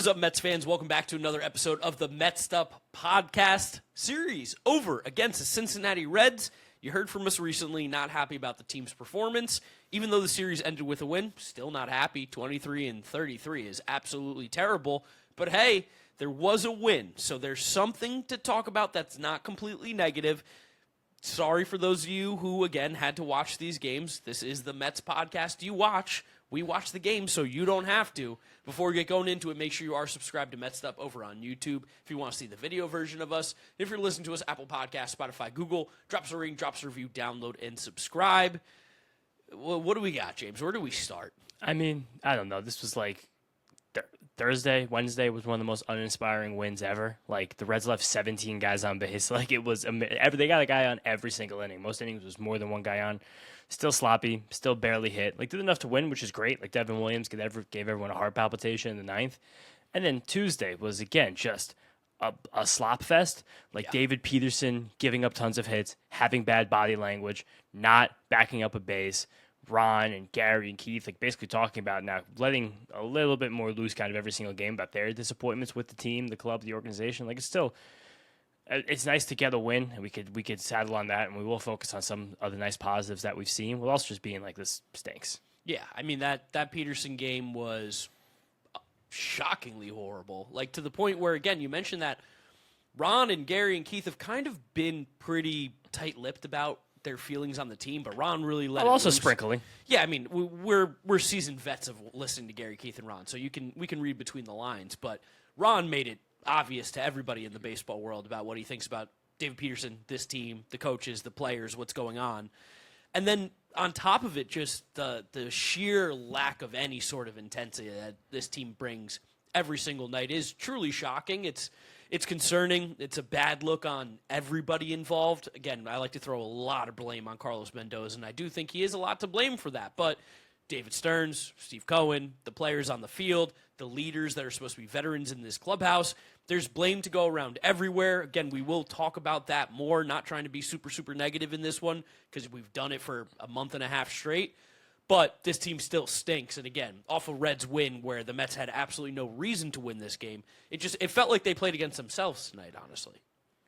What is up, Mets fans? Welcome back to another episode of the Mets'd podcast series over against the Cincinnati Reds. You heard from us recently, not happy about the team's performance. Even though the series ended with a win, still not happy. 23-33 is absolutely terrible. But hey, there was a win, so there's something to talk about that's not completely negative. Sorry for those of you who, again, had to watch these games. This is the Mets podcast you watch. We watch the game, so you don't have to. Before we get going into it, make sure you are subscribed to Mets'd over on YouTube if you want to see the video version of us. If you're listening to us, Apple Podcasts, Spotify, Google, drop us a rating, drop us a review, download, and subscribe. Well, what do we got, James? Where do we start? I mean, I don't know. This was like Thursday, Wednesday was one of the most uninspiring wins ever. Like, the Reds left 17 guys on base. Like, it was they got a guy on every single inning. Most innings was more than one guy on. Still sloppy, still barely hit. Like, did enough to win, which is great. Like, Devin Williams gave everyone a heart palpitation in the ninth. And then Tuesday was, again, just a slop fest. Like, David Peterson giving up tons of hits, having bad body language, not backing up a base. Ron and Gary and Keith, like, basically talking about now letting a little bit more loose kind of every single game about their disappointments with the team, the club, the organization. Like, it's nice to get a win, and we could saddle on that, and we will focus on some other nice positives that we've seen, while also just being like, this stinks. Yeah, I mean, that Peterson game was shockingly horrible. Like, to the point where, again, you mentioned that Ron and Gary and Keith have kind of been pretty tight-lipped about their feelings on the team, but Ron really let it also loose. Sprinkling. Yeah, I mean, we're seasoned vets of listening to Gary, Keith, and Ron, so we can read between the lines, but Ron made it obvious to everybody in the baseball world about what he thinks about David Peterson, this team, the coaches, the players, what's going on. And then on top of it, just the sheer lack of any sort of intensity that this team brings every single night is truly shocking. It's concerning. It's a bad look on everybody involved. Again, I like to throw a lot of blame on Carlos Mendoza, and I do think he is a lot to blame for that. But David Stearns, Steve Cohen, the players on the field, the leaders that are supposed to be veterans in this clubhouse, there's blame to go around everywhere. Again, we will talk about that more, not trying to be super, super negative in this one because we've done it for a month and a half straight. But this team still stinks. And again, off a Reds win where the Mets had absolutely no reason to win this game, it felt like they played against themselves tonight, honestly.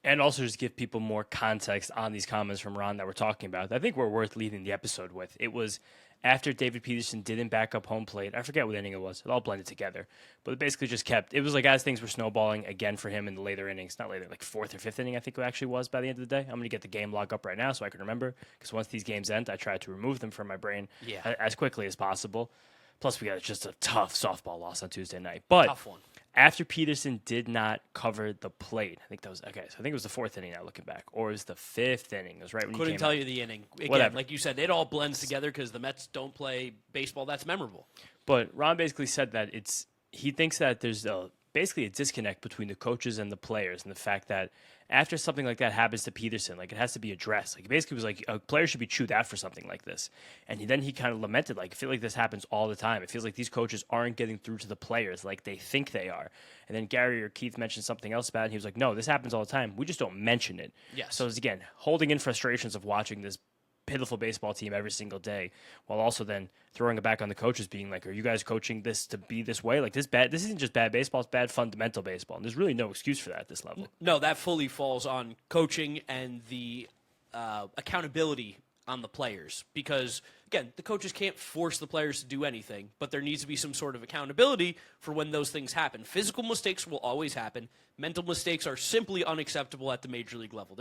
And also just give people more context on these comments from Ron that we're talking about. I think we're worth leading the episode with. It was after David Peterson didn't back up home plate. I forget what inning it was. It all blended together. But it basically just it was like as things were snowballing again for him in the later innings. Not later, like fourth or fifth inning, I think it actually was by the end of the day. I'm going to get the game log up right now so I can remember. Because once these games end, I try to remove them from my brain as quickly as possible. Plus, we got just a tough softball loss on Tuesday night. But tough one. After Peterson did not cover the plate, I think that was okay. So I think it was the fourth inning now, looking back, or it was the fifth inning. It was right when Couldn't tell you the inning. Again, whatever. Like you said, it all blends together because the Mets don't play baseball that's memorable. But Ron basically said that he thinks that there's basically a disconnect between the coaches and the players, and the fact that after something like that happens to Peterson, like, it has to be addressed. Like, it basically was like a player should be chewed out for something like this. And then he kind of lamented, like, I feel like this happens all the time. It feels like these coaches aren't getting through to the players like they think they are. And then Gary or Keith mentioned something else about it. And he was like, no, this happens all the time. We just don't mention it. Yes. So it's, again, holding in frustrations of watching this pitiful baseball team every single day, while also then throwing it back on the coaches, being like, are you guys coaching this to be this way? Like, this isn't just bad baseball, it's bad fundamental baseball. And there's really no excuse for that at this level. No, that fully falls on coaching and the accountability on the players. Because, again, the coaches can't force the players to do anything, but there needs to be some sort of accountability for when those things happen. Physical mistakes will always happen. Mental mistakes are simply unacceptable at the major league level.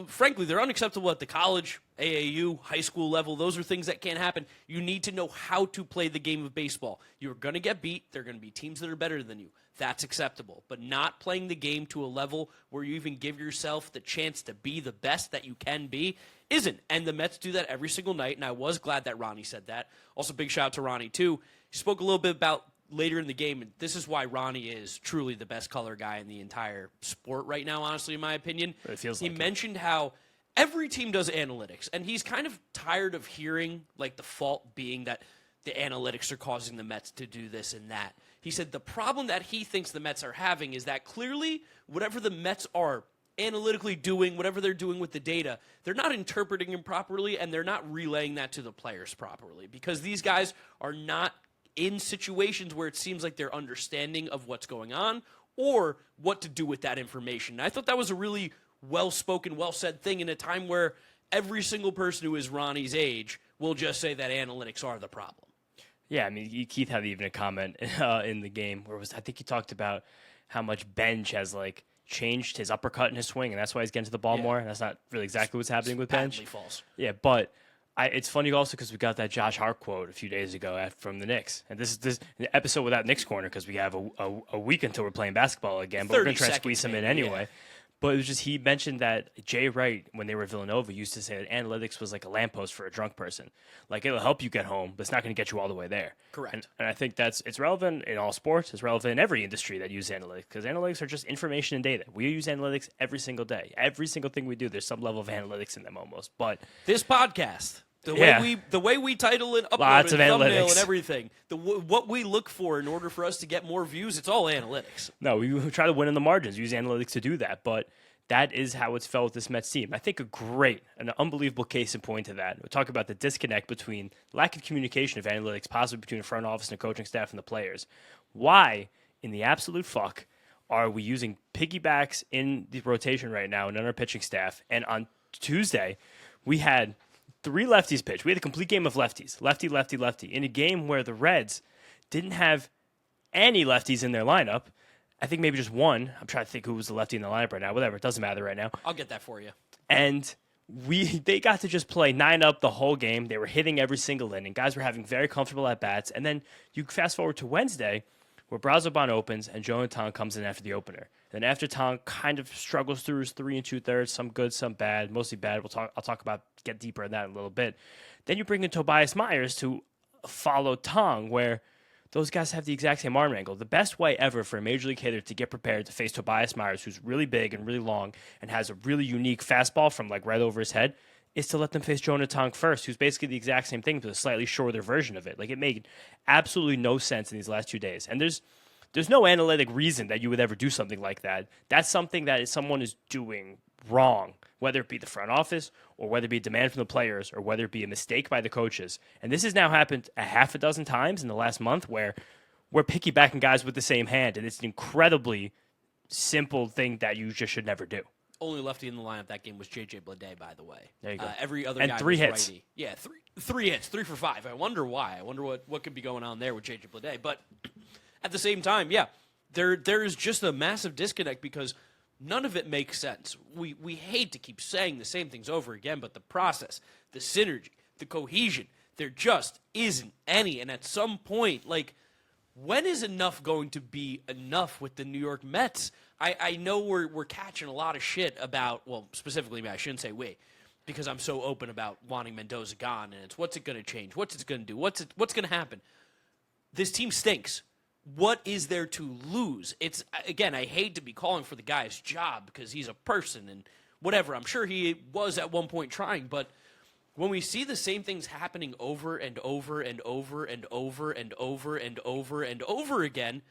Frankly, they're unacceptable at the college, AAU, high school level. Those are things that can't happen. You need to know how to play the game of baseball. You're going to get beat. There are going to be teams that are better than you. That's acceptable. But not playing the game to a level where you even give yourself the chance to be the best that you can be isn't. And the Mets do that every single night, and I was glad that Ronny said that. Also, big shout out to Ronny, too. He spoke a little bit about later in the game, and this is why Ronny is truly the best color guy in the entire sport right now, honestly, in my opinion. It feels he like mentioned how every team does analytics, and he's kind of tired of hearing, like, the fault being that the analytics are causing the Mets to do this and that. He said the problem that he thinks the Mets are having is that clearly whatever the Mets are analytically doing, whatever they're doing with the data, they're not interpreting it properly, and they're not relaying that to the players properly, because these guys are not in situations where it seems like they're understanding of what's going on or what to do with that information. And I thought that was a really well-spoken, well-said thing in a time where every single person who is Ronnie's age will just say that analytics are the problem. Yeah, I mean, Keith had even a comment in the game where I think he talked about how much Benge has like changed his uppercut in his swing, and that's why he's getting to the ball more. And that's not really exactly what's happening with Benge. False. Yeah, but it's funny also because we got that Josh Hart quote a few days ago from the Knicks, and this is an episode without Knicks corner because we have a week until we're playing basketball again, but we're going to try to squeeze him in anyway. Yeah. But it was just he mentioned that Jay Wright, when they were at Villanova, used to say that analytics was like a lamppost for a drunk person. Like, it'll help you get home, but it's not going to get you all the way there. Correct. And I think it's relevant in all sports. It's relevant in every industry that uses analytics because analytics are just information and data. We use analytics every single day. Every single thing we do, there's some level of analytics in them almost. But this podcast, the way we title and upload lots and of thumbnail analytics and everything, what we look for in order for us to get more views, it's all analytics. No, we try to win in the margins. Use analytics to do that, but that is how it's felt with this Mets team. I think an unbelievable case in point to that. We'll talk about the disconnect between lack of communication of analytics, possibly between the front office and the coaching staff and the players. Why, in the absolute fuck, are we using piggybacks in the rotation right now and on our pitching staff? And on Tuesday, we had 3 lefties pitch. We had a complete game of lefties. Lefty, lefty, lefty. In a game where the Reds didn't have any lefties in their lineup. I think maybe just one. I'm trying to think who was the lefty in the lineup right now. Whatever, it doesn't matter right now. I'll get that for you. And they got to just play 9 up the whole game. They were hitting every single inning. Guys were having very comfortable at bats. And then you fast forward to Wednesday, where Brazoban opens and Jonah Tong comes in after the opener. Then after Tong kind of struggles through his 3 2/3, some good, some bad, mostly bad. I'll talk about get deeper in that in a little bit. Then you bring in Tobias Myers to follow Tong, where those guys have the exact same arm angle. The best way ever for a major league hitter to get prepared to face Tobias Myers, who's really big and really long and has a really unique fastball from like right over his head, is to let them face Jonah Tong first, who's basically the exact same thing, but a slightly shorter version of it. Like, it made absolutely no sense in these last 2 days. And there's no analytic reason that you would ever do something like that. That's something that someone is doing wrong, whether it be the front office or whether it be a demand from the players or whether it be a mistake by the coaches. And this has now happened a half a dozen times in the last month where we're piggybacking guys with the same hand, and it's an incredibly simple thing that you just should never do. Only lefty in the lineup that game was J.J. Blade, by the way. There you go. Every other and guy 3 was hits. righty. Yeah, three hits, 3 for 5. I wonder why. I wonder what could be going on there with J.J. Blade. But at the same time, yeah, there is just a massive disconnect because none of it makes sense. We hate to keep saying the same things over again, but the process, the synergy, the cohesion, there just isn't any. And at some point, like, when is enough going to be enough with the New York Mets? I know we're catching a lot of shit about, well, specifically me, I shouldn't say we, because I'm so open about wanting Mendoza gone, and it's what's it going to change? What's it going to do? What's going to happen? This team stinks. What is there to lose? It's, again, I hate to be calling for the guy's job because he's a person and whatever. I'm sure he was at one point trying, but when we see the same things happening over and over and over and over and over and over and over again,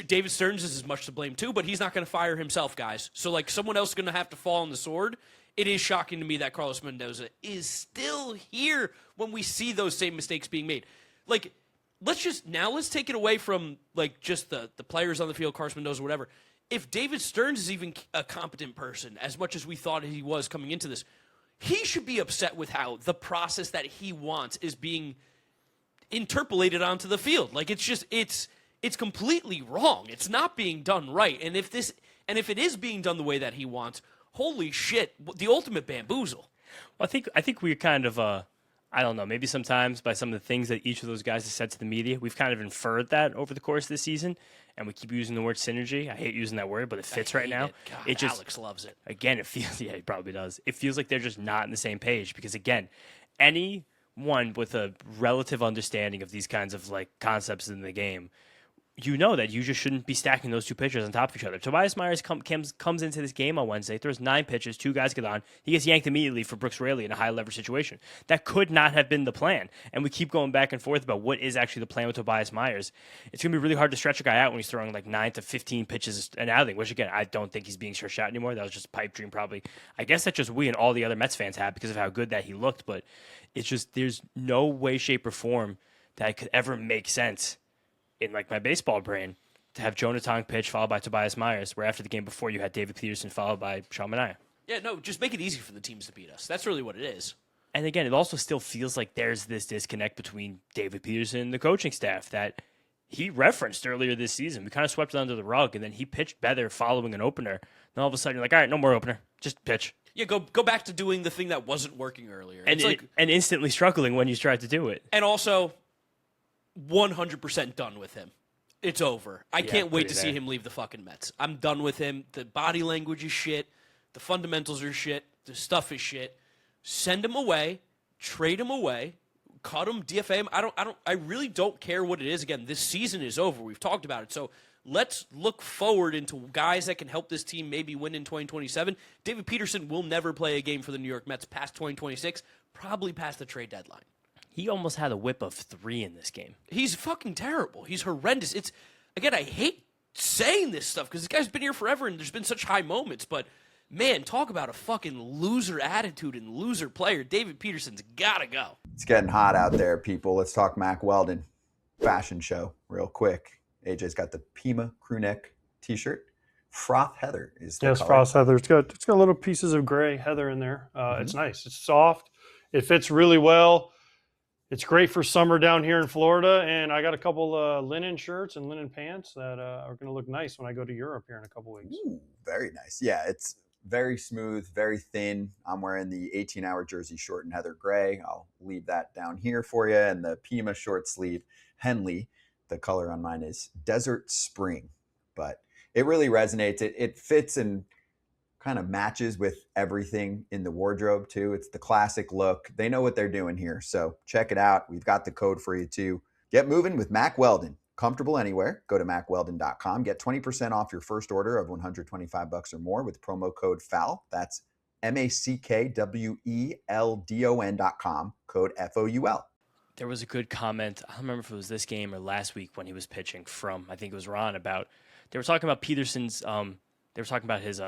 David Stearns is as much to blame too, but he's not going to fire himself, guys. So, like, someone else is going to have to fall on the sword. It is shocking to me that Carlos Mendoza is still here when we see those same mistakes being made. Like, let's take it away from, like, just the players on the field, Carson Mendoza, whatever. If David Stearns is even a competent person, as much as we thought he was coming into this, he should be upset with how the process that he wants is being interpolated onto the field. Like, it's completely wrong. It's not being done right. And if it is being done the way that he wants, holy shit, the ultimate bamboozle. Well, I think we're kind of I don't know, maybe sometimes by some of the things that each of those guys has said to the media, we've kind of inferred that over the course of this season, and we keep using the word synergy. I hate using that word, but it fits right now. God, Alex loves it. Again, it feels, yeah, he probably does. It feels like they're just not on the same page because, again, anyone with a relative understanding of these kinds of, like, concepts in the game, you know that you just shouldn't be stacking those 2 pitchers on top of each other. Tobias Myers comes into this game on Wednesday, throws 9 pitches, 2 guys get on. He gets yanked immediately for Brooks Raley in a high leverage situation. That could not have been the plan. And we keep going back and forth about what is actually the plan with Tobias Myers. It's going to be really hard to stretch a guy out when he's throwing like 9 to 15 pitches an outing, which, again, I don't think he's being stretched out anymore. That was just a pipe dream probably. I guess that's just we and all the other Mets fans have because of how good that he looked. But it's just there's no way, shape, or form that could ever make sense in like my baseball brain to have Jonah Tong pitch followed by Tobias Myers, where after the game before you had David Peterson followed by Sean Manaea. Yeah, no, just make it easy for the teams to beat us. That's really what it is. And again, it also still feels like there's this disconnect between David Peterson and the coaching staff that he referenced earlier this season. We kind of swept it under the rug, and then he pitched better following an opener. Then all of a sudden, you're like, all right, no more opener. Just pitch. Yeah, go back to doing the thing that wasn't working earlier. And, and instantly struggling when you tried to do it. And also, 100% done with him. It's over. I can't wait to see him leave the fucking Mets. I'm done with him. The body language is shit. The fundamentals are shit. The stuff is shit. Send him away. Trade him away. Cut him. DFA him. I really don't care what it is. Again, this season is over. We've talked about it. So let's look forward into guys that can help this team maybe win in 2027. David Peterson will never play a game for the New York Mets past 2026, probably past the trade deadline. He almost had a whip of 3 in this game. He's fucking terrible. He's horrendous. Again, I hate saying this stuff because this guy's been here forever and there's been such high moments, but man, talk about a fucking loser attitude and loser player. David Peterson's got to go. It's getting hot out there, people. Let's talk Mack Weldon. Fashion show real quick. AJ's got the Pima crew neck t-shirt. Froth heather is the color. Frost heather. It's got little pieces of gray heather in there. It's nice. It's soft. It fits really well. It's great for summer down here in Florida, and I got a couple linen shirts and linen pants that are going to look nice when I go to Europe here in a couple weeks. Ooh, very nice. Yeah, it's very smooth, very thin. I'm wearing the 18-hour jersey short in heather gray. I'll leave that down here for you. And the Pima short sleeve Henley. The color on mine is Desert Spring, but it really resonates. It fits and kind of matches with everything in the wardrobe too. It's the classic look. They know what they're doing here. So check it out. We've got the code for you too. Get moving with Mack Weldon. Comfortable anywhere. Go to MackWeldon.com. Get 20% off your first order of $125 or more with promo code FOUL. That's MackWeldon.com. Code FOUL. There was a good comment. I don't remember if it was this game or last week when he was pitching from, I think it was Ron, about they were talking about Peterson's they were talking about his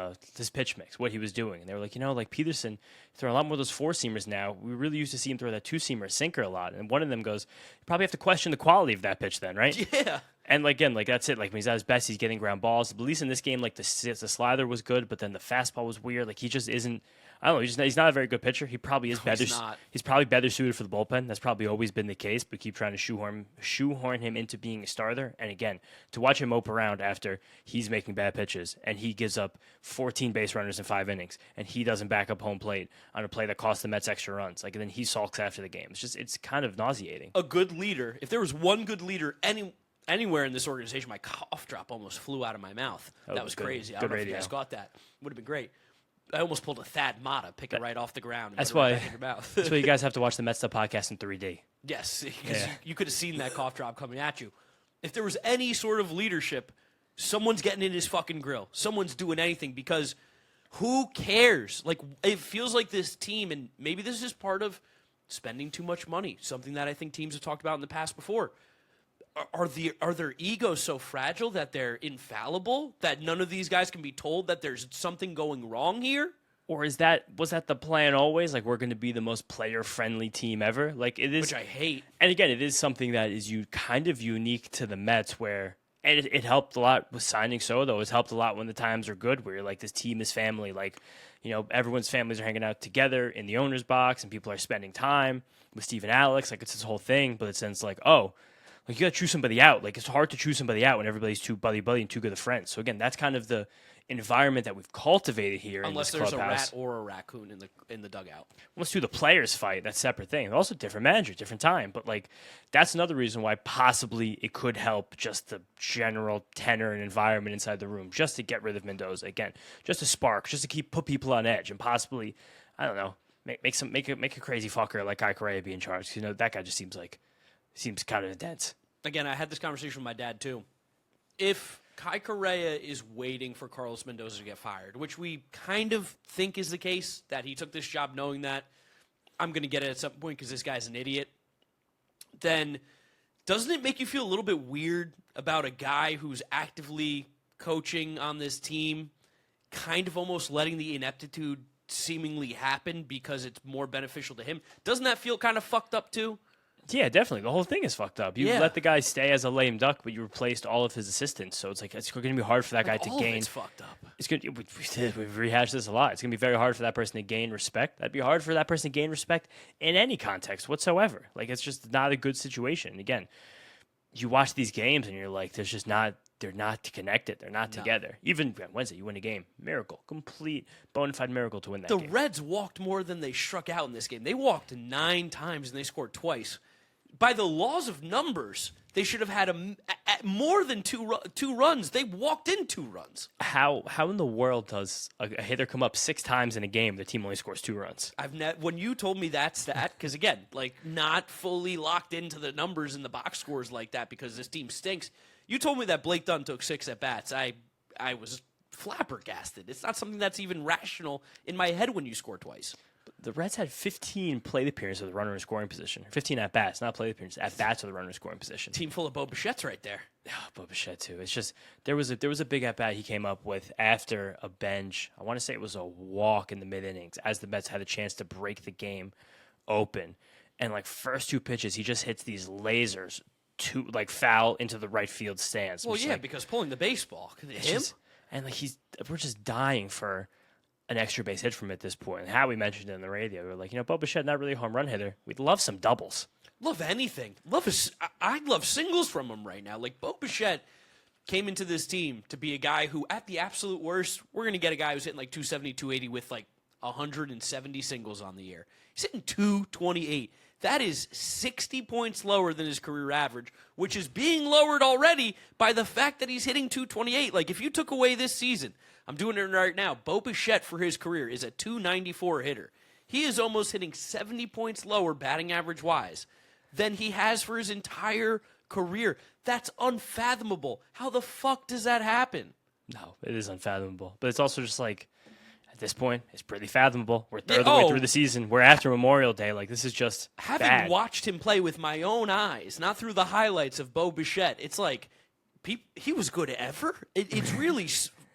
pitch mix, what he was doing. And they were like, like Peterson throwing a lot more of those 4-seamers now. We really used to see him throw that 2-seamer sinker a lot. And one of them goes, you probably have to question the quality of that pitch then, right? Yeah. And again, that's it. Like when he's at his best, he's getting ground balls. But at least in this game, like the slider was good, but then the fastball was weird. Like he just isn't. I don't know. He's not a very good pitcher. He probably is better. He's probably better suited for the bullpen. That's probably always been the case. But keep trying to shoehorn him into being a starter. And again, to watch him mope around after he's making bad pitches and he gives up 14 base runners in 5 innings and he doesn't back up home plate on a play that cost the Mets extra runs. Like and then he sulks after the game. It's kind of nauseating. A good leader. If there was one good leader anywhere in this organization, my cough drop almost flew out of my mouth. That was crazy. I don't know if you guys got that. Would have been great. I almost pulled a Thad Mata, pick it right off the ground. And that's put it why. Right back in your mouth. That's why you guys have to watch the Mets'd podcast in 3D. Yes, because you could have seen that cough drop coming at you. If there was any sort of leadership, someone's getting in his fucking grill. Someone's doing anything because who cares? Like it feels like this team, and maybe this is part of spending too much money. Something that I think teams have talked about in the past before. Are their egos so fragile that they're infallible, that none of these guys can be told that there's something going wrong here? Or was that the plan always? Like we're going to be the most player-friendly team ever? Like it is, which I hate. And again, it is something that is kind of unique to the Mets where and it helped a lot with signing Soto. It's helped a lot when the times are good where you're like this team is family. Like, everyone's families are hanging out together in the owner's box and people are spending time with Steve and Alex. Like it's this whole thing, but it's like, like you got to choose somebody out. Like it's hard to choose somebody out when everybody's too buddy and too good of friends. So again, that's kind of the environment that we've cultivated here. Unless in this there's clubhouse. a rat or a raccoon in the dugout. Let's do the players fight. That's a separate thing. Also different manager, different time. But like that's another reason why possibly it could help just the general tenor and environment inside the room, just to get rid of Mendoza again, just a spark, just to put people on edge, and possibly I don't know make a crazy fucker like Kai Correa be in charge. That guy just seems kind of dense. Again, I had this conversation with my dad, too. If Kai Correa is waiting for Carlos Mendoza to get fired, which we kind of think is the case, that he took this job knowing that I'm going to get it at some point because this guy's an idiot, then doesn't it make you feel a little bit weird about a guy who's actively coaching on this team, kind of almost letting the ineptitude seemingly happen because it's more beneficial to him? Doesn't that feel kind of fucked up, too? Yeah, definitely. The whole thing is fucked up. You Yeah. let the guy stay as a lame duck, but you replaced all of his assistants. So it's going to be hard for that guy to All of gain. it's fucked up. It's good. We've rehashed this a lot. It's going to be very hard for that person to gain respect. That'd be hard for that person to gain respect in any context whatsoever. Like, it's just not a good situation. Again, you watch these games and you're like, they're not connected. They're not together. Even Wednesday, you win a game. Miracle. Complete bona fide miracle to win that The game. Reds walked more than they struck out in this game. They walked 9 times and they scored twice. By the laws of numbers, they should have had more than two runs. They walked in 2 runs. How in the world does a hitter come up 6 times in a game, the team only scores 2 runs? When you told me that stat, because again, like not fully locked into the numbers and the box scores like that because this team stinks. You told me that Blake Dunn took 6 at bats. I was flabbergasted. It's not something that's even rational in my head when you score twice. The Reds had 15 plate appearances with the runner in scoring position. 15 at bats, not plate appearances. At bats with the runner in scoring position. Team full of Bo Bichette's right there. Oh, Bo Bichette too. It's just there was a big at bat he came up with after a bench. I want to say it was a walk in the mid innings as the Mets had a chance to break the game open, and like first 2 pitches he just hits these lasers to like foul into the right field stands. Well, which, yeah, like, because pulling the baseball. it's Him? just- and like we're just dying for an extra base hit from him at this point. And Howie mentioned it on the radio. We were like, Bo Bichette, not really a home run hitter. We'd love some doubles. Love anything. I love singles from him right now. Like Bo Bichette came into this team to be a guy who, at the absolute worst, we're going to get a guy who's hitting like 270, 280 with like 170 singles on the year. He's hitting 228. That is 60 points lower than his career average, which is being lowered already by the fact that he's hitting 228. Like, if you took away this season, I'm doing it right now, Bo Bichette for his career is a 294 hitter. He is almost hitting 70 points lower batting average-wise than he has for his entire career. That's unfathomable. How the fuck does that happen? No, it is unfathomable. But it's also just like, at this point, it's pretty fathomable. We're third Yeah, of the way oh. through the season. We're after Memorial Day. Like, this is just Having bad. watched him play with my own eyes, not through the highlights of Bo Bichette, it's like he was good ever. It's really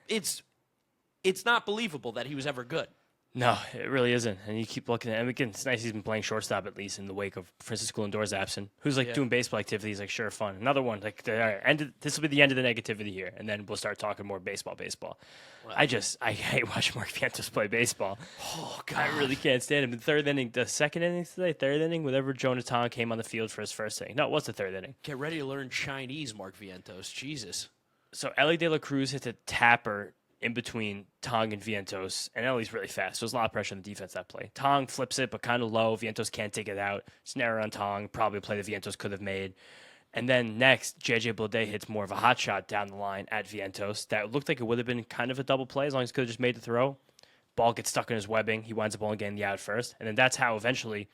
it's not believable that he was ever good. No, it really isn't. And you keep looking at him. Again, it's nice he's been playing shortstop at least in the wake of Francisco Lindor's absence, who's like doing baseball activities, like sure, fun. Another one, like this will be the end of the negativity here, and then we'll start talking more baseball. Well, I hate watching Mark Vientos play baseball. Oh, God. I really can't stand him. The second inning today, third inning, whenever Jonah Tong came on the field for his first inning. No, it was the third inning. Get ready to learn Chinese, Mark Vientos. Jesus. So Ellie De La Cruz hits a tapper in between Tong and Vientos, and Ellie's really fast, so there's a lot of pressure on the defense that play. Tong flips it, but kind of low. Vientos can't take it out. It's an error on Tong, probably a play that Vientos could have made. And then next, J.J. Bleday hits more of a hot shot down the line at Vientos. That looked like it would have been kind of a double play as long as he could have just made the throw. Ball gets stuck in his webbing. He winds up only getting the out first. And then that's how eventually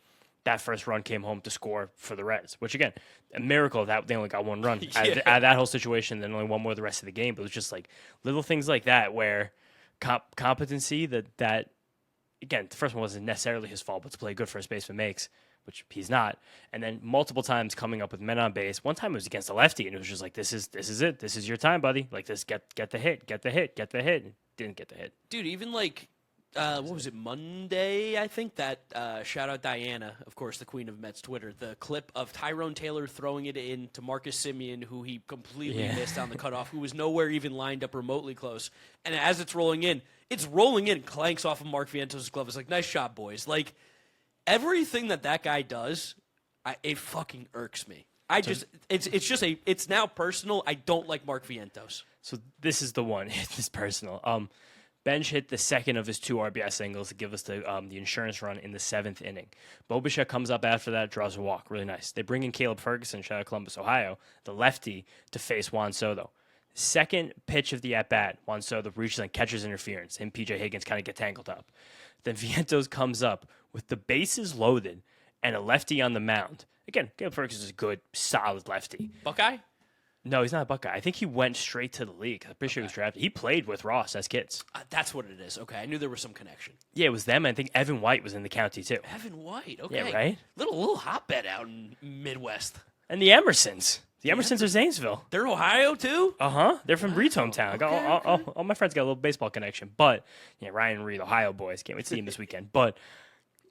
that first run came home to score for the Reds, which, again, a miracle that they only got 1 run out of that whole situation, then only 1 more the rest of the game. But it was just like little things like that where competency that again, the first one wasn't necessarily his fault, but to play a good first baseman makes, which he's not. And then multiple times coming up with men on base. One time it was against a lefty, and it was just like, this is it. This is your time, buddy. Like, this, get the hit. Didn't get the hit. Dude, even like, what was it, Monday, I think? That, shout out Diana, of course, the queen of Mets Twitter, the clip of Tyrone Taylor throwing it in to Marcus Semien, who he completely missed on the cutoff, who was nowhere even lined up remotely close. And as it's rolling in, clanks off of Mark Vientos' glove. It's like, nice job, boys. Like, everything that guy does, it fucking irks me. It's now personal. I don't like Mark Vientos. So this is the one. It's personal. Benge hit the second of his 2 RBI singles to give us the insurance run in the 7th inning. Bo Bichette comes up after that, draws a walk. Really nice. They bring in Caleb Ferguson, shout out Columbus, Ohio, the lefty, to face Juan Soto. Second pitch of the at-bat, Juan Soto reaches on catcher's interference. Him, P.J. Higgins kind of get tangled up. Then Vientos comes up with the bases loaded and a lefty on the mound. Again, Caleb Ferguson is a good, solid lefty. Buckeye? No, he's not a Buckeye. I think he went straight to the league. I'm pretty sure he was drafted. He played with Ross as kids. That's what it is. Okay, I knew there was some connection. Yeah, it was them. I think Evan White was in the county, too. Evan White, okay. Yeah, right? Little hotbed out in Midwest. And the Emersons. The Emersons are Zanesville. They're Ohio, too? Uh-huh. They're from Reed's hometown. Okay. All my friends got a little baseball connection. But, Ryan Reed, Ohio boys. Can't wait to see him this weekend. But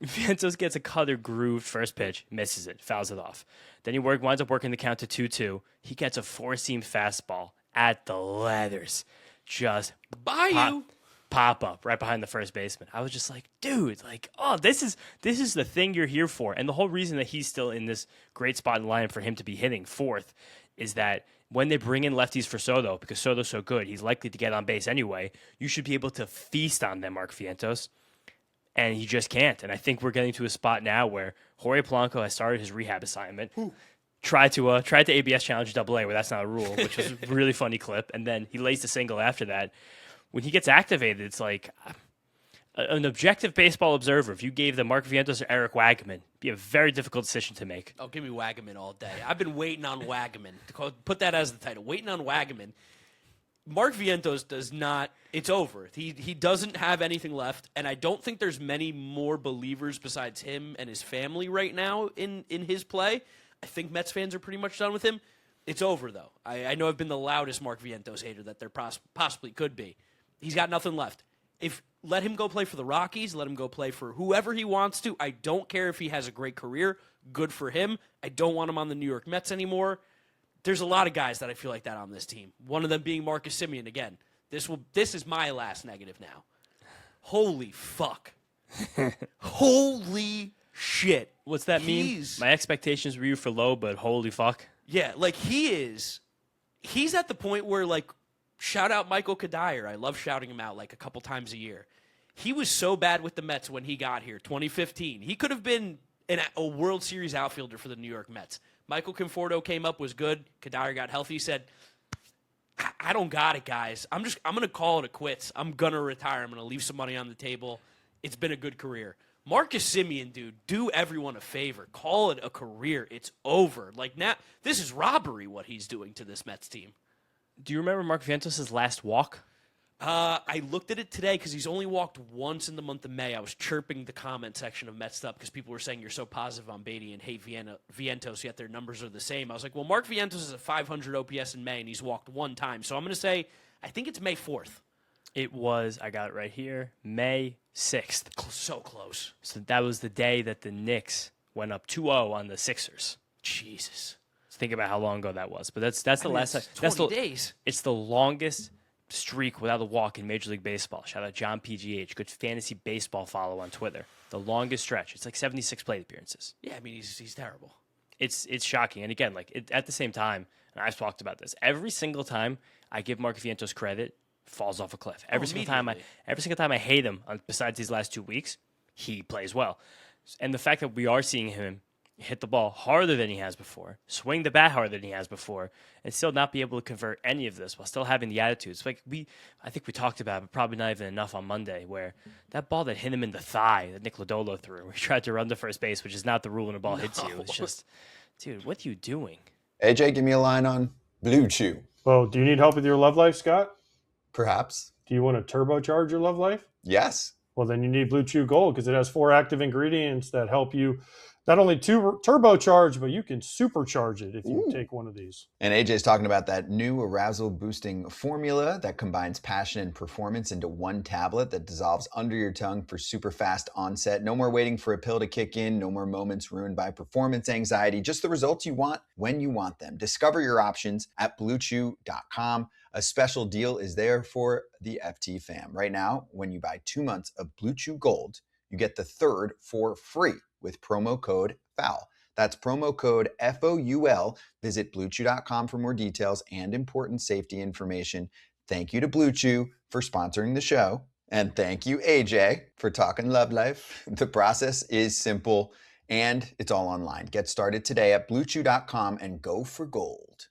Vientos gets a cutter grooved first pitch, misses it, fouls it off. Then he winds up working the count to 2-2. He gets a four-seam fastball at the leathers. Just pop up right behind the first baseman. I was just like, dude, like, oh, this is the thing you're here for. And the whole reason that he's still in this great spot in line for him to be hitting fourth is that when they bring in lefties for Soto, because Soto's so good, he's likely to get on base anyway, you should be able to feast on them, Mark Vientos. And he just can't. And I think we're getting to a spot now where Jorge Polanco has started his rehab assignment. Tried to ABS challenge AA, where that's not a rule, which was a really funny clip. And then he lays the single after that. When he gets activated, it's like an objective baseball observer. If you gave the Mark Vientos or Eric Wagaman, it'd be a very difficult decision to make. Oh, give me Wagaman all day. I've been waiting on Wagaman. Put that as the title. Waiting on Wagaman. Mark Vientos does not. It's over. He doesn't have anything left, and I don't think there's many more believers besides him and his family right now in his play. I think Mets fans are pretty much done with him. It's over, though. I know I've been the loudest Mark Vientos hater that there possibly could be. He's got nothing left. Let him go play for the Rockies. Let him go play for whoever he wants to. I don't care if he has a great career. Good for him. I don't want him on the New York Mets anymore. There's a lot of guys that I feel like that on this team. One of them being Marcus Semien again. This is my last negative now. Holy fuck. Holy shit. What's that mean? My expectations were you for low, but holy fuck. Yeah, like he's at the point where, like, shout out Michael Kadire. I love shouting him out like a couple times a year. He was so bad with the Mets when he got here, 2015. He could have been a World Series outfielder for the New York Mets. Michael Conforto came up, was good. Kadire got healthy. He said, I don't got it, guys. I'm going to call it a quits. I'm going to retire. I'm going to leave some money on the table. It's been a good career. Marcus Semien, dude, do everyone a favor. Call it a career. It's over. Like, now, this is robbery what he's doing to this Mets team. Do you remember Mark Vientos' last walk? I looked at it today because he's only walked once in the month of May. I was chirping the comment section of Mets'd because people were saying you're so positive on Beatty and hate Vientos, yet their numbers are the same. I was like, well, Mark Vientos is a 500 OPS in May, and he's walked one time. So I'm going to say, I think it's May 4th. It was, I got it right here, May 6th. So close. So that was the day that the Knicks went up 2-0 on the Sixers. Jesus. Think about how long ago that was. But that's the last time. 20 days. It's the longest streak without a walk in Major League Baseball. Shout out John PGH, good fantasy baseball follow on Twitter. The longest stretch. It's like 76 plate appearances. Yeah, I mean, he's terrible. It's shocking. And again, like at the same time, and I've talked about this, every single time I give Mark Vientos credit, falls off a cliff. Every single time I hate him, besides these last 2 weeks, he plays well. And the fact that we are seeing him hit the ball harder than he has before, swing the bat harder than he has before, and still not be able to convert any of this while still having the attitudes. Like I think we talked about it, but probably not even enough on Monday, where that ball that hit him in the thigh that Nick Lodolo threw, where he tried to run to first base, which is not the rule when a ball hits you. It's just, dude, what are you doing? AJ, give me a line on Blue Chew. Well, do you need help with your love life, Scott? Perhaps. Do you want to turbocharge your love life? Yes. Well, then you need Blue Chew Gold because it has 4 active ingredients that help you not only turbocharge, but you can supercharge it if you take one of these. And AJ's talking about that new arousal-boosting formula that combines passion and performance into one tablet that dissolves under your tongue for super fast onset. No more waiting for a pill to kick in. No more moments ruined by performance anxiety. Just the results you want when you want them. Discover your options at BlueChew.com. A special deal is there for the FT fam. Right now, when you buy 2 months of Blue Chew Gold, you get the third for free with promo code FOUL. That's promo code FOUL. Visit BlueChew.com for more details and important safety information. Thank you to Blue Chew for sponsoring the show. And thank you, AJ, for talking love life. The process is simple and it's all online. Get started today at BlueChew.com and go for gold.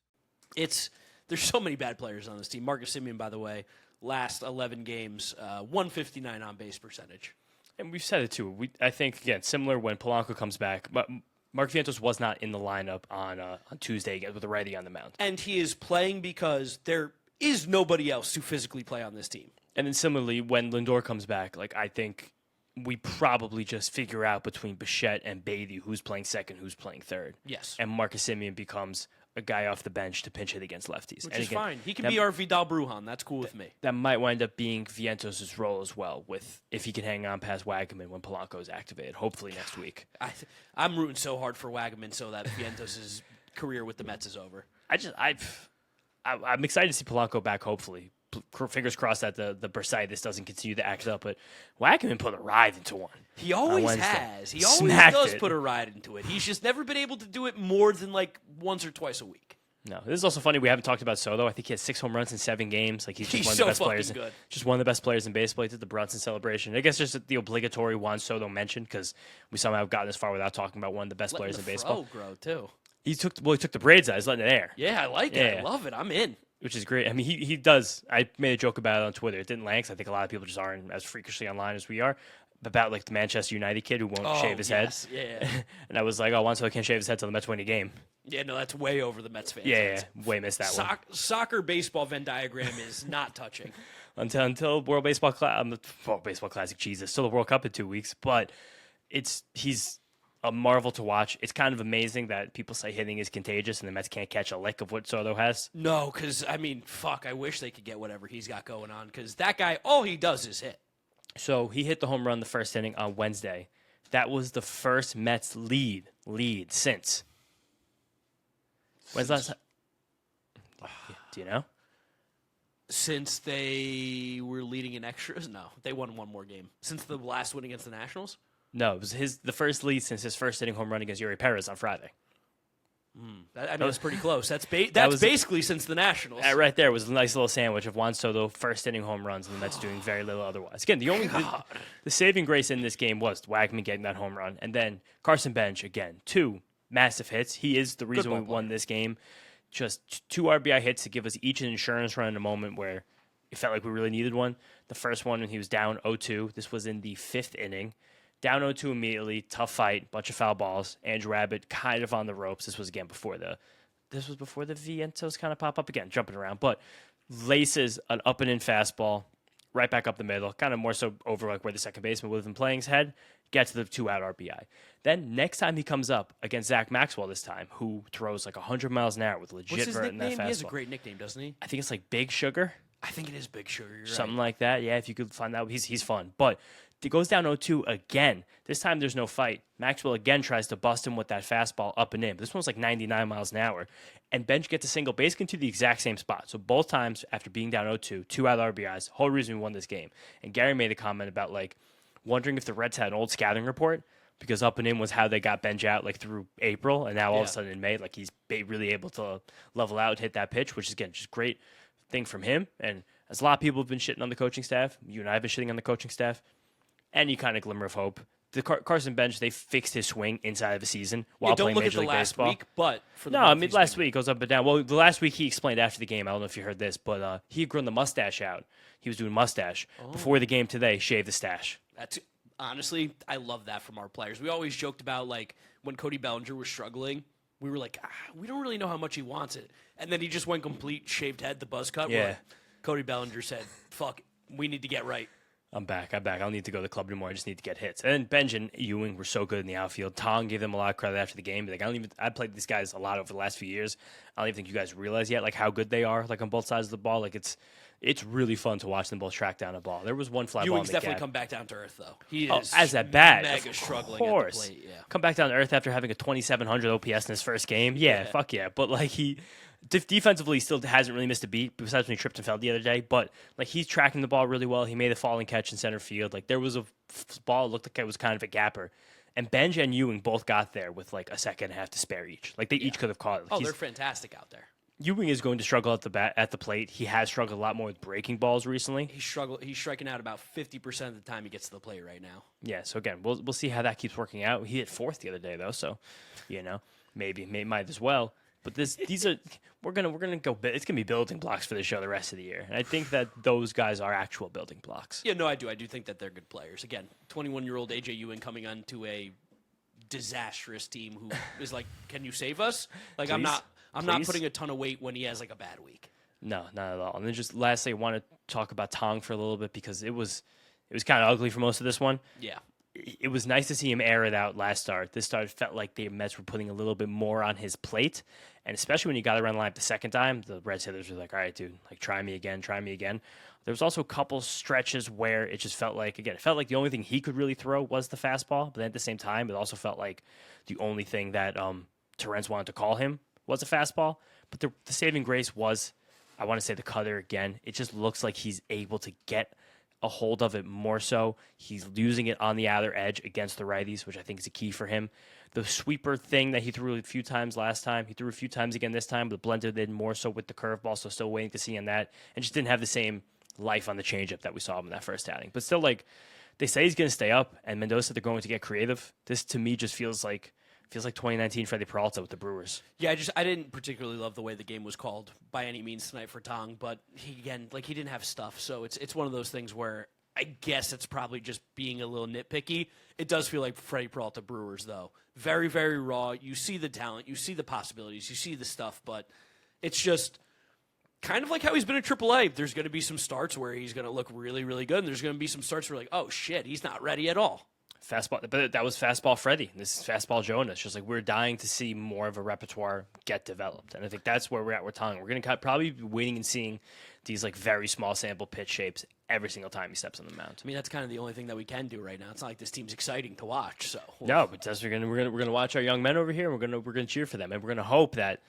There's so many bad players on this team. Marcus Semien, by the way, last 11 games, 159 on base percentage. And we've said it too. I think, again, similar when Polanco comes back, but Mark Vientos was not in the lineup on Tuesday again with a righty on the mound. And he is playing because there is nobody else to physically play on this team. And then similarly, when Lindor comes back, like I think we probably just figure out between Bichette and Beatty who's playing second, who's playing third. Yes. And Marcus Semien becomes a guy off the bench to pinch hit against lefties. Which And is again, fine. He can be our Vidal Brujan. That's cool with me. That might wind up being Vientos' role as well, with if he can hang on past Wagaman when Polanco is activated, hopefully next week. I'm rooting so hard for Wagaman so that Vientos' career with the Mets is over. I'm excited to see Polanco back, hopefully. Fingers crossed that the Bursitis doesn't continue to act up, but Wagaman put a ride into one. He always Wednesday. has. He always Smacked does it. put a ride into it. He's just never been able to do it more than like once or twice a week. No, this is also funny. We haven't talked about Soto. I think he has 6 home runs in 7 games. Like he's just one of so the best fucking players. good. Just one of the best players in baseball. He did the Brunson celebration. I guess just the obligatory Juan Soto mention because we somehow have gotten this far without talking about one of the best players in baseball. Grow too. He took the braids out. He's letting it air. Yeah, I like it. I love it. I'm in. Which is great. I mean, he does. I made a joke about it on Twitter. It didn't land 'cause I think a lot of people just aren't as freakishly online as we are. About like the Manchester United kid who won't shave his head. Yeah. And I was like, Juan Soto can't shave his head till the Mets win a game. Yeah, no, that's way over the Mets fans. Yeah, way missed that one. Soccer baseball Venn diagram is not touching. Until World Baseball Classic, Jesus, still the World Cup in 2 weeks. But he's a marvel to watch. It's kind of amazing that people say hitting is contagious and the Mets can't catch a lick of what Soto has. No, because, I mean, I wish they could get whatever he's got going on because that guy, all he does is hit. So he hit the home run the first inning on Wednesday. That was the first Mets lead since. When's the last time? Do you know? Since they were leading in extras? No, they won one more game. Since the last win against the Nationals? No, it was the first lead since his first inning home run against Yuri Perez on Friday. I know it's pretty close. That's basically since the Nationals. That right there was a nice little sandwich of Juan Soto first inning home runs and the Mets doing very little otherwise. Again, the saving grace in this game was Wagaman getting that home run, and then Carson Benge again 2 massive hits. He is the reason we won this game. Just 2 RBI hits to give us each an insurance run in a moment where it felt like we really needed one. The first one when he was down 0-2. This was in the 5th inning. Down 0-2 immediately, tough fight, bunch of foul balls. Andrew Abbott kind of on the ropes. This was before the Vientos kind of pop up again, jumping around. But laces an up and in fastball, right back up the middle, kind of more so over like where the second baseman would have been playing his head, gets to the 2-out RBI. Then next time he comes up against Zach Maxwell this time, who throws like 100 miles an hour with legit What's his vert in that nickname? fastball. He has a great nickname, doesn't he? I think it's like Big Sugar. I think it is Big Sugar. You're Something right. like that. Yeah, if you could find out, he's fun. But it goes down 0-2 again. This time there's no fight. Maxwell again tries to bust him with that fastball up and in. But this one's like 99 miles an hour. And Bench gets a single base to the exact same spot. So both times after being down 0-2, 2-out RBIs, whole reason we won this game. And Gary made a comment about like wondering if the Reds had an old scouting report because up and in was how they got Bench out like through April. And now all of a sudden in May, like he's really able to level out and hit that pitch, which is again just great thing from him. And as a lot of people have been shitting on the coaching staff, you and I have been shitting on the coaching staff, any kind of glimmer of hope. The Carson Benge, they fixed his swing inside of a season while don't playing look Major at League the last Baseball. week, but for the No, I month mean he's last been- week goes up and down. Well, the last week he explained after the game. I don't know if you heard this, but he had grown the mustache out. He was doing mustache before the game today. Shaved the stash. That's honestly, I love that from our players. We always joked about like when Cody Bellinger was struggling, we were like, we don't really know how much he wants it, and then he just went complete shaved head, the buzz cut. Yeah. Where Cody Bellinger said, "Fuck, we need to get right." I'm back. I don't need to go to the club anymore. I just need to get hits. And then Benge and Ewing were so good in the outfield. Tong gave them a lot of credit after the game. Like I played these guys a lot over the last few years. I don't even think you guys realize yet like how good they are like on both sides of the ball. Like it's really fun to watch them both track down a ball. There was one fly ball in Ewing's the definitely gap. come back down to earth though. He is as that bad, mega of struggling course. at the plate. Yeah. Come back down to earth after having a 2,700 OPS in his first game. Yeah, fuck yeah. But like defensively, he still hasn't really missed a beat besides when he tripped and fell the other day. But like he's tracking the ball really well. He made a falling catch in center field. Like there was a ball that looked like it was kind of a gapper. And Benge and Ewing both got there with like a second and a half to spare each. Like they each could have caught it. Like, They're fantastic out there. Ewing is going to struggle at the plate. He has struggled a lot more with breaking balls recently. He's striking out about 50% of the time he gets to the plate right now. Yeah, so again, we'll see how that keeps working out. He hit fourth the other day though, so maybe might as well. But these are we're gonna go. It's gonna be building blocks for the show the rest of the year, and I think that those guys are actual building blocks. Yeah, no, I do. I do think that they're good players. Again, 21-year-old AJ Ewing coming onto a disastrous team who is like, "Can you save us?" Like I'm not putting a ton of weight when he has like a bad week. No, not at all. And then just lastly, I want to talk about Tong for a little bit because it was kind of ugly for most of this one. Yeah. It was nice to see him air it out last start. This start felt like the Mets were putting a little bit more on his plate, And especially when you got around the line the second time, the Reds hitters were like, all right, dude, like try me again. There was also a couple stretches where it just felt like, again, it felt like the only thing he could really throw was the fastball. But then at the same time, it also felt like the only thing that Terrence wanted to call him was a fastball. But the saving grace was, I want to say, the cutter again. It just looks like he's able to get a hold of it more so. He's using it on the outer edge against the righties, which I think is a key for him. The sweeper thing that he threw a few times last time, he threw a few times again this time, but blended in more so with the curveball, so still waiting to see on that, and just didn't have the same life on the changeup that we saw him in that first outing. But still, like, they say he's going to stay up, and Mendoza, they're going to get creative. This, to me, just feels like 2019 Freddie Peralta with the Brewers. Yeah, I didn't particularly love the way the game was called by any means tonight for Tong, but he didn't have stuff, so it's one of those things where I guess it's probably just being a little nitpicky. It does feel like Freddie Peralta Brewers, though. Very, very raw. You see the talent, you see the possibilities, you see the stuff, but it's just kind of like how he's been in AAA. There's going to be some starts where he's going to look really, really good, and there's going to be some starts where like, oh, shit, he's not ready at all. Fastball, but that was fastball Freddie. This is fastball Jonah. It's just like we're dying to see more of a repertoire get developed, and I think that's where we're at with Tong. We're going to probably be waiting and seeing these like very small sample pitch shapes every single time he steps on the mound. I mean, that's kind of the only thing that we can do right now. It's not like this team's exciting to watch. So no, but we're gonna watch our young men over here. And we're gonna cheer for them, and we're gonna hope that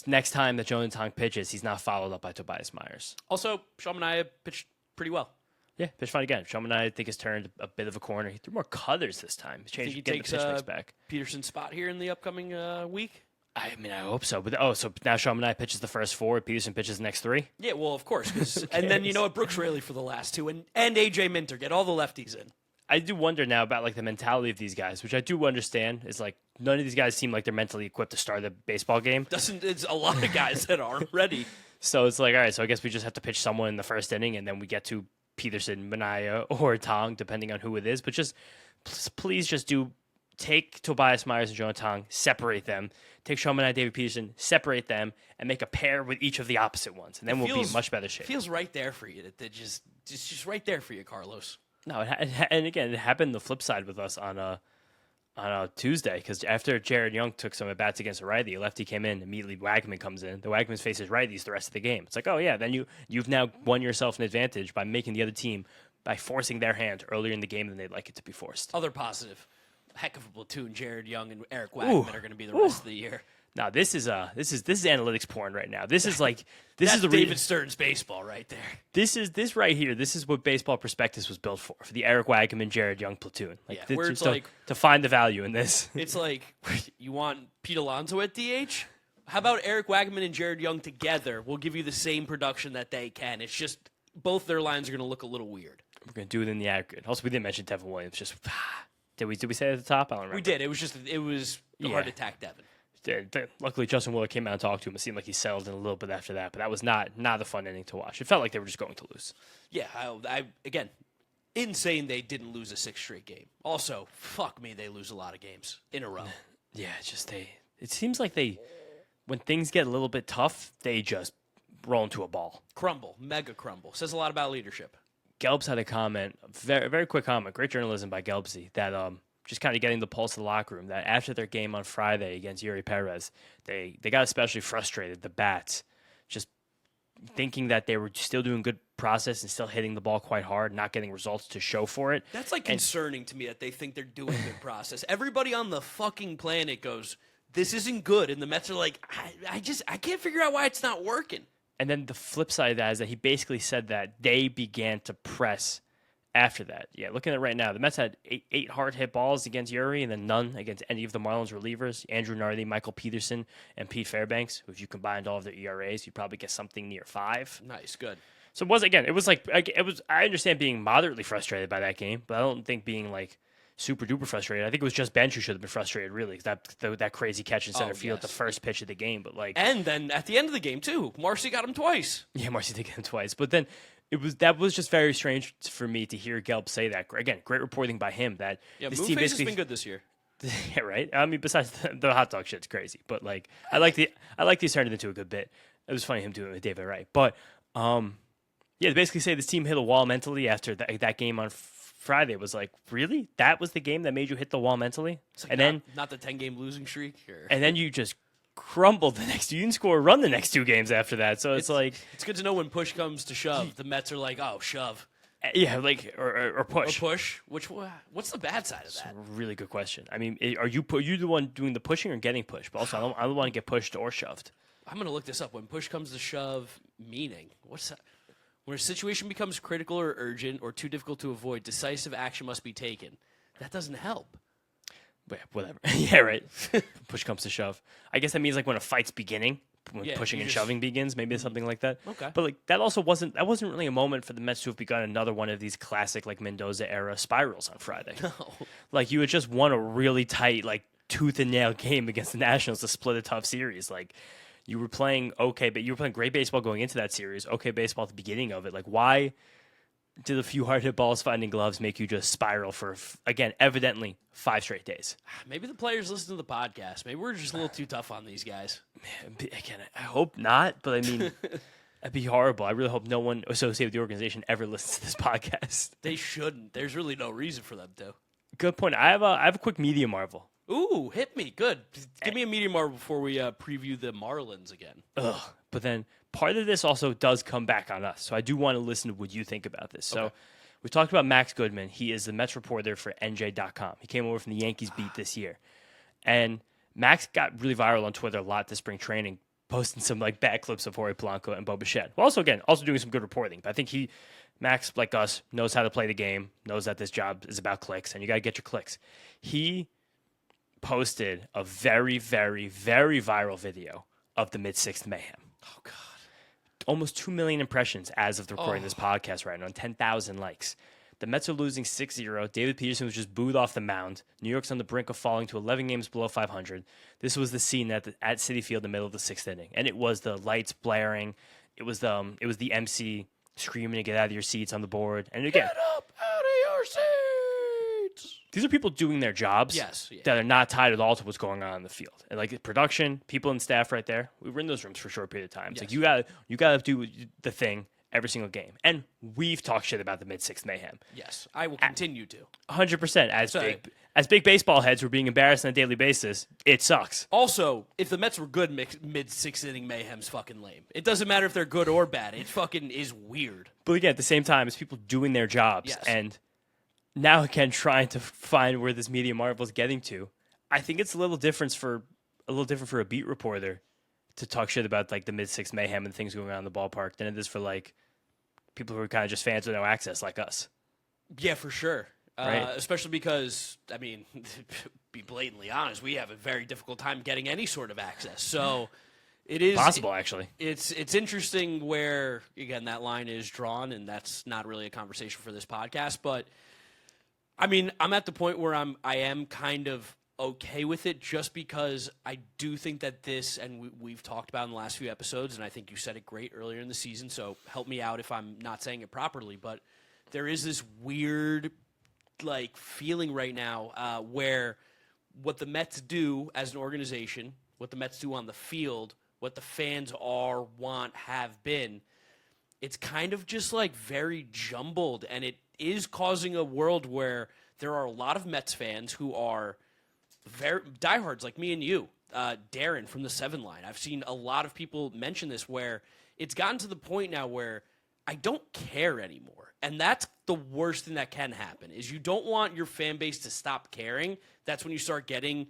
next time that Jonah Tong pitches, he's not followed up by Tobias Myers. Also, Sean Manaea pitched pretty well. Yeah, pitch fine again. Sean Manaea, I think, has turned a bit of a corner. He threw more cutters this time. He's changed, he getting takes the pitch mix back. Peterson's spot here in the upcoming week? I mean, I hope so. But so now Sean Manaea pitches the first 4. Peterson pitches the next 3. Yeah, well, of course. And then, you know what, Brooks Raley for the last 2, and A.J. Minter. Get all the lefties in. I do wonder now about like the mentality of these guys, which I do understand. Is like none of these guys seem like they're mentally equipped to start the baseball game. It's a lot of guys that aren't ready. So it's like, all right, so I guess we just have to pitch someone in the first inning, and then we get to Peterson, Manaea, or Tong, depending on who it is. But just please just take Tobias Myers and Jonah Tong, separate them. Take Sean Manaea, David Peterson, separate them, and make a pair with each of the opposite ones, and then we'll be in much better shape. It feels right there for you. It's just right there for you, Carlos. No, and again, it happened the flip side with us on a Tuesday, because after Jared Young took some at bats against a righty, a lefty came in, immediately Wagaman comes in. The Wagaman faces righties the rest of the game. It's like, oh yeah, then you've now won yourself an advantage by making the other team, by forcing their hand earlier in the game than they'd like it to be forced. Other positive, heck of a platoon. Jared Young and Eric Wagaman are going to be the rest of the year. Now this is analytics porn right now. This is like That's David Stern's baseball right there. This right here. This is what Baseball Prospectus was built for the Eric Wagaman, Jared Young platoon. Where it's to find the value in this. It's like, you want Pete Alonso at DH? How about Eric Wagaman and Jared Young together? We'll give you the same production that they can. It's just both their lines are going to look a little weird. We're going to do it in the aggregate. Also, we didn't mention Devin Williams. Just did we say it at the top? I don't remember. We did. It was the hard attack, Devin. Luckily, Justin Willer came out and talked to him. It seemed like he settled in a little bit after that, but that was not a fun inning to watch. It felt like they were just going to lose. Yeah, I again, insane they didn't lose a 6th straight game. Also, fuck me, they lose a lot of games in a row. Yeah, it seems like when things get a little bit tough, they just roll into a ball. Crumble, mega crumble. Says a lot about leadership. Gelbs had a comment, very, very quick comment, great journalism by Gelbsy, that just kind of getting the pulse of the locker room, that after their game on Friday against Yuri Perez, they got especially frustrated, the bats, just thinking that they were still doing good process and still hitting the ball quite hard, not getting results to show for it. That's concerning to me that they think they're doing good process. Everybody on the fucking planet goes, this isn't good. And the Mets are like, I can't figure out why it's not working. And then the flip side of that is that he basically said that they began to press after that. Yeah, looking at it right now, the Mets had eight hard hit balls against Yuri and then none against any of the Marlins relievers. Andrew Nardi, Michael Peterson, and Pete Fairbanks. If you combined all of their ERAs, you'd probably get something near 5. Nice, good. So I understand being moderately frustrated by that game, but I don't think being like super duper frustrated. I think it was just Bench who should have been frustrated, really. That crazy catch in center field, the first pitch of the game. But and then at the end of the game too, Marcy got him twice. Yeah, Marcy did get him twice. But then that was just very strange for me to hear Gelb say that. Again, great reporting by him that this team basically has been good this year. Yeah, right. I mean, besides the hot dog shit's crazy, but I like these turned it into a good bit. It was funny him doing it with David Wright, but yeah, they basically say this team hit a wall mentally after that game on Friday. It was like, really? That was the game that made you hit the wall mentally? And then not the 10-game losing streak? And then you just crumbled the next. You didn't score a run the next 2 games after that. So it's like it's good to know when push comes to shove. The Mets are like, oh, shove. Yeah, like or push. Or push. What's the bad side of that? That's a really good question. I mean, are you the one doing the pushing or getting pushed? But also, I don't want to get pushed or shoved. I'm gonna look this up. When push comes to shove, meaning what's that? When a situation becomes critical or urgent or too difficult to avoid, decisive action must be taken. That doesn't help. But whatever. Yeah, right. Push comes to shove. I guess that means like when a fight's beginning, when pushing and shoving begins, maybe it's something like that. Okay. But like that wasn't really a moment for the Mets to have begun another one of these classic like Mendoza era spirals on Friday. No. Like you had just won a really tight like tooth and nail game against the Nationals to split a tough series. Like you were playing okay, but you were playing great baseball going into that series. Okay baseball at the beginning of it. Like why did a few hard hit balls finding gloves make you just spiral for again evidently 5 straight days? Maybe the players listen to the podcast. Maybe we're just a little too tough on these guys. Again, I hope not, but I mean, that'd be horrible. I really hope no one associated with the organization ever listens to this podcast. They shouldn't. There's really no reason for them to. Good point. I have a quick media marvel. Ooh, hit me. Good. Give me a media marvel before we preview the Marlins again. Ugh. But then part of this also does come back on us. So I do want to listen to what you think about this. So we talked about Max Goodman. He is the Mets reporter for NJ.com. He came over from the Yankees beat this year. And Max got really viral on Twitter a lot this spring training, posting some like bad clips of Jorge Polanco and Bo Bichette. Well, also doing some good reporting. But I think Max, like us, knows how to play the game, knows that this job is about clicks, and you got to get your clicks. He posted a very, very, very viral video of the mid-6th mayhem. Oh, God. Almost 2 million impressions as of the recording this podcast right now, and 10,000 likes. The Mets are losing 6-0. David Peterson was just booed off the mound. New York's on the brink of falling to 11 games below 500. This was the scene at Citi Field in the middle of the 6th inning, and it was the lights blaring. It was the MC screaming to get out of your seats on the board. And again, get up out of your seats. These are people doing their jobs that are not tied at all to what's going on in the field. And like production, people and staff right there, we were in those rooms for a short period of time. It's like you gotta do the thing every single game. And we've talked shit about the mid-6th mayhem. Yes, I will continue to. 100%. As big baseball heads who are being embarrassed on a daily basis, it sucks. Also, if the Mets were good, mid-6th inning mayhem's fucking lame. It doesn't matter if they're good or bad. It fucking is weird. But again, at the same time, it's people doing their jobs. Yes. And now again, trying to find where this media marvel is getting to. I think it's a little different for a beat reporter to talk shit about like the mid-6th mayhem and things going on in the ballpark than it is for like people who are kind of just fans with no access like us. Yeah, for sure. Right. Especially because, I mean, be blatantly honest, we have a very difficult time getting any sort of access. So it is possible, actually. It's interesting where, again, that line is drawn, and that's not really a conversation for this podcast. But, I mean, I'm at the point where I am kind of okay with it just because I do think that this, and we've talked about in the last few episodes, and I think you said it great earlier in the season, so help me out if I'm not saying it properly, but there is this weird like feeling right now where what the Mets do as an organization, what the Mets do on the field, what the fans are, want, have been, it's kind of just like very jumbled, and it is causing a world where there are a lot of Mets fans who are very diehards like me and you, Darren from the 7 line. I've seen a lot of people mention this where it's gotten to the point now where I don't care anymore. And that's the worst thing that can happen is you don't want your fan base to stop caring. That's when you start getting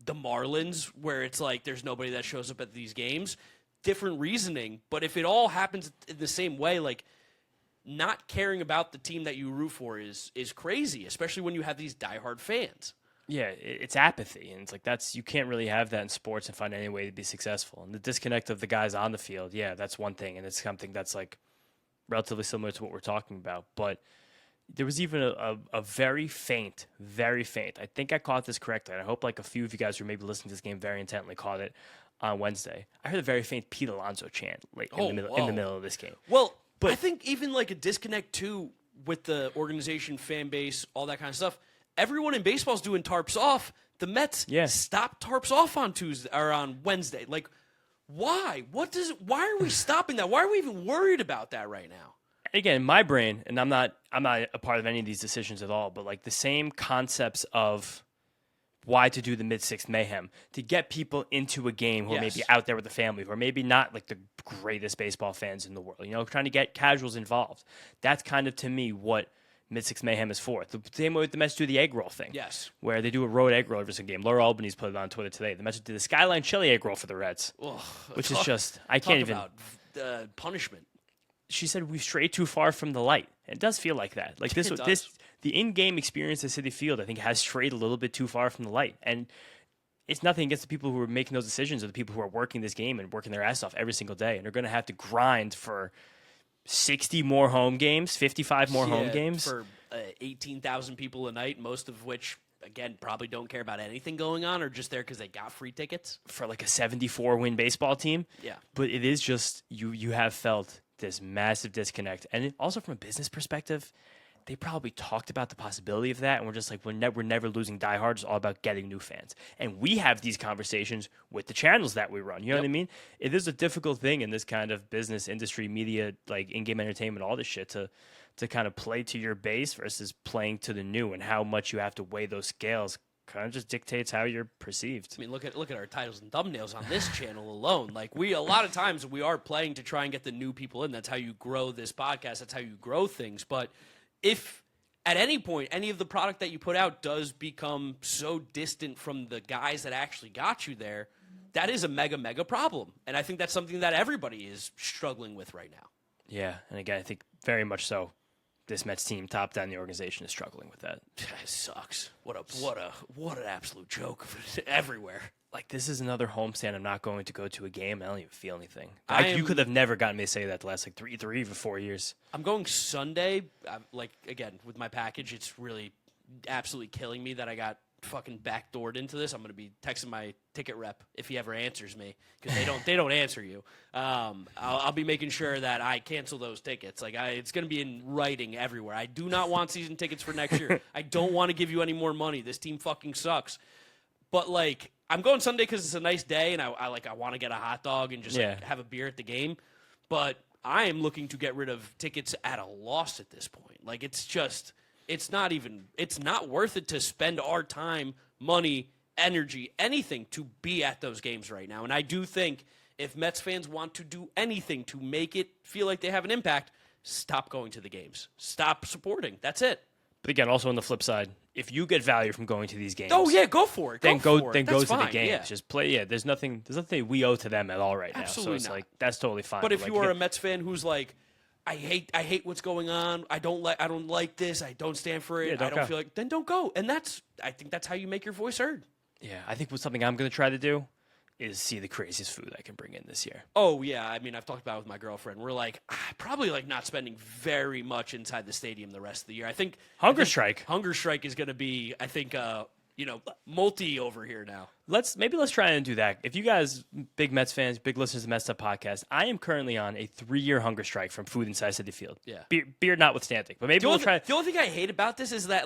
the Marlins where it's like there's nobody that shows up at these games. Different reasoning. But if it all happens in the same way, like not caring about the team that you root for is crazy, especially when you have these diehard fans. Yeah, it's apathy, and it's like you can't really have that in sports and find any way to be successful. And the disconnect of the guys on the field, yeah, that's one thing, and it's something that's like relatively similar to what we're talking about. But there was even a very faint, I think I caught this correctly, and I hope like a few of you guys who maybe listening to this game very intently caught it on Wednesday. I heard a very faint Pete Alonso chant in the middle of this game. Well, but I think even like a disconnect too with the organization, fan base, all that kind of stuff. Everyone in baseball's doing tarps off. The Mets stopped tarps off on Tuesday or on Wednesday. Like, why? Why are we stopping that? Why are we even worried about that right now? Again, in my brain, and I'm not a part of any of these decisions at all, but like the same concepts of why to do the mid-sixth mayhem, to get people into a game who are maybe Yes. out there with the family, who are maybe not like the greatest baseball fans in the world, trying to get casuals involved. That's kind of, to me, what mid-sixth mayhem is for. The same way with the Mets do the egg roll thing. Yes. Where they do a road egg roll every single game. Laura Albany's put it on Twitter today. The Mets did the Skyline Chili egg roll for the Reds, Ugh, which is just, I talk can't even. about punishment. She said we've strayed too far from the light. It does feel like that. Like It does. the in-game experience at Citi Field, I think, has strayed a little bit too far from the light. And it's nothing against the people who are making those decisions or the people who are working this game and working their ass off every single day. And they're going to have to grind for 60 more home games, 55 more home games. For 18,000 people a night, most of which, again, probably don't care about anything going on or just there because they got free tickets. For like a 74-win baseball team. Yeah. But it is just, you have felt this massive disconnect. And also from a business perspective, they probably talked about the possibility of that, and we're just like, we're never losing diehards. It's all about getting new fans. And we have these conversations with the channels that we run. You know what I mean? It is a difficult thing in this kind of business, industry, media, like in-game entertainment, all this shit, to kind of play to your base versus playing to the new, and how much you have to weigh those scales kind of just dictates how you're perceived. I mean, look at our titles and thumbnails on this channel alone. Like, a lot of times we are playing to try and get the new people in. That's how you grow this podcast. That's how you grow things. But if at any point any of the product that you put out does become so distant from the guys that actually got you there, that is a mega problem. And I think that's something that everybody is struggling with right now. Yeah, and again, I think very much so. This Mets team, top down the organization, is struggling with that. It sucks. What an absolute joke everywhere. Like, this is another homestand I'm not going to go to a game. I don't even feel anything. You I could have never gotten me to say that the last, like, three, even 4 years. I'm going Sunday. Again, with my package, it's really absolutely killing me that I got fucking backdoored into this. I'm going to be texting my ticket rep if he ever answers me, because they don't answer you. I'll be making sure that I cancel those tickets. It's going to be in writing everywhere. I do not want season tickets for next year. I don't want to give you any more money. This team fucking sucks. But I'm going Sunday because it's a nice day, and I want to get a hot dog and just have a beer at the game. But I am looking to get rid of tickets at a loss at this point. It's not worth it to spend our time, money, energy, anything to be at those games right now. And I do think if Mets fans want to do anything to make it feel like they have an impact, stop going to the games. Stop supporting. That's it. But again, also on the flip side, if you get value from going to these games, oh yeah, go for it. Then go to the games. Yeah. Just play. Yeah, there's nothing we owe to them at all right Absolutely now. So it's not. like, that's totally fine. But if you are a Mets fan who's like, I hate what's going on. I don't like this. I don't stand for it. I don't feel like. Then don't go. And I think that's how you make your voice heard. Yeah, I think something I'm going to try to do is see the craziest food I can bring in this year. Oh yeah, I mean, I've talked about it with my girlfriend. We're probably not spending very much inside the stadium the rest of the year. I think Hunger strike is going to be, I think, multi over here now. Let's try and do that. If you guys, big Mets fans, big listeners to the Mets'd podcast, I am currently on a 3-year hunger strike from food inside Citi Field. Yeah, beer notwithstanding, but maybe we'll try. The only thing I hate about this is that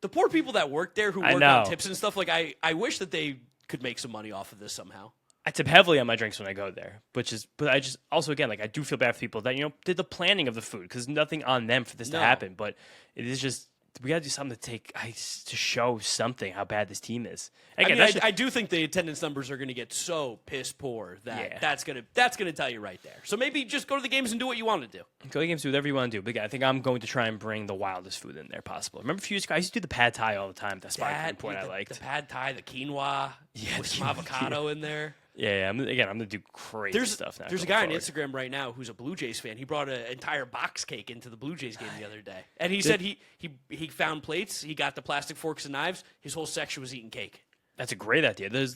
the poor people that work there who work on tips and stuff. I wish that they could make some money off of this somehow. I tip heavily on my drinks when I go there, but I just also, again, I do feel bad for people that did the planning of the food, because nothing on them for this to happen. But it is just, we got to do something to show something how bad this team is. And again, I do think the attendance numbers are going to get so piss poor that that's going to tell you right there. So maybe just go to the games and do what you want to do. Go to the games, do whatever you want to do. But again, I think I'm going to try and bring the wildest food in there possible. Remember a few years ago, I used to do the pad thai all the time. That's my point I liked. The pad thai, the quinoa, with some avocado in there. Yeah. I'm going to do crazy stuff now. There's a guy on Instagram right now who's a Blue Jays fan. He brought an entire box cake into the Blue Jays game the other day. And he said he found plates. He got the plastic forks and knives. His whole section was eating cake. That's a great idea. There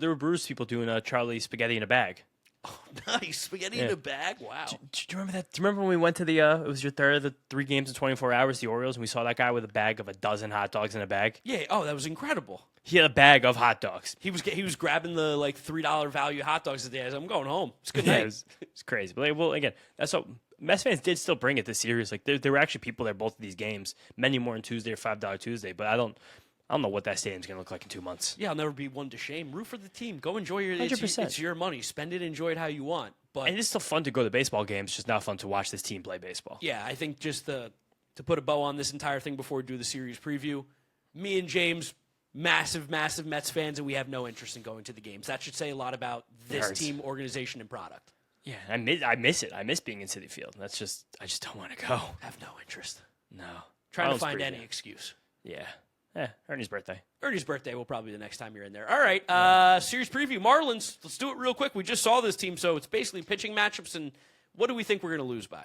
were Brewers people doing Charlie spaghetti in a bag. Oh, nice. Spaghetti in a bag? Wow. Do you remember that? Do you remember when we went to it was your third of the 3 games in 24 hours, the Orioles, and we saw that guy with a bag of a dozen hot dogs in a bag? Yeah. Oh, that was incredible. He had a bag of hot dogs. He was grabbing the $3 value hot dogs today. I'm going home. It's good night. It was crazy. But well, again, that's what Mets fans did still bring it this series. There were actually people there both of these games. Many more on Tuesday or $5 Tuesday. But I don't know what that stadium's going to look like in 2 months. Yeah, I'll never be one to shame. Root for the team. Go enjoy 100%. It's your money. Spend it. Enjoy it how you want. But and it's still fun to go to baseball games. It's just not fun to watch this team play baseball. Yeah, I think just to put a bow on this entire thing before we do the series preview, me and James massive Mets fans, and we have no interest in going to the games. That should say a lot about this hurts. team, organization, and product. Yeah, I miss it. I miss being in Citi Field. I just don't want to go. Have no interest. No. Trying to Marlins find preview. any excuse. Yeah. Ernie's birthday. Ernie's birthday will probably be the next time you're in there. All right, series preview. Marlins, let's do it real quick. We just saw this team, so it's basically pitching matchups, and what do we think we're going to lose by?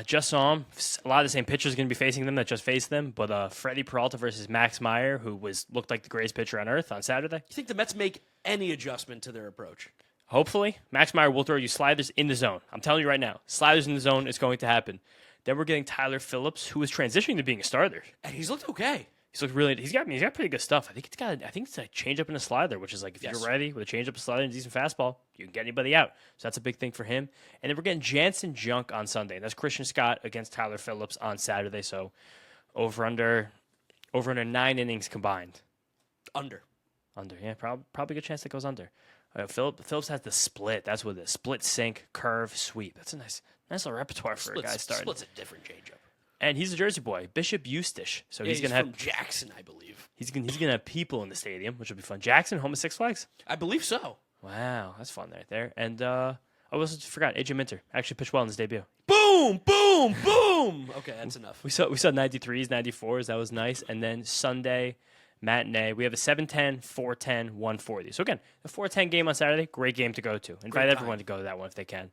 Just saw him. A lot of the same pitchers going to be facing them that just faced them, but Freddie Peralta versus Max Meyer, who looked like the greatest pitcher on earth on Saturday. You think the Mets make any adjustment to their approach? Hopefully. Max Meyer will throw you sliders in the zone. I'm telling you right now, sliders in the zone is going to happen. Then we're getting Tyler Phillips, who is transitioning to being a starter. And he's looked okay. He's looked really. He's got pretty good stuff. I think it's a changeup and a slider, which is like if you're ready with a changeup, a slider, and a decent fastball, you can get anybody out. So that's a big thing for him. And then we're getting Jansen Junk on Sunday. And that's Christian Scott against Tyler Phillips on Saturday. So over under 9 innings combined. Under, yeah, probably a good chance that goes under. Phillips has the split. That's what it is. Split, sink, curve, sweep. That's a nice little repertoire for a guy starting. Split's a different changeup. And he's a Jersey boy, Bishop Eustace. So Yeah, he's gonna from have Jackson, I believe. he's gonna have people in the stadium, which will be fun. Jackson, home of Six Flags. I believe so. Wow, that's fun right there. And I also forgot AJ Minter actually pitched well in his debut. Boom, boom, boom. Okay, that's enough. We saw 93s, 94s. That was nice. And then Sunday matinee, we have a 7:10, 4:10, 1:40. So again, the 4:10 game on Saturday, great game to go to. Invite everyone to go to that one if they can.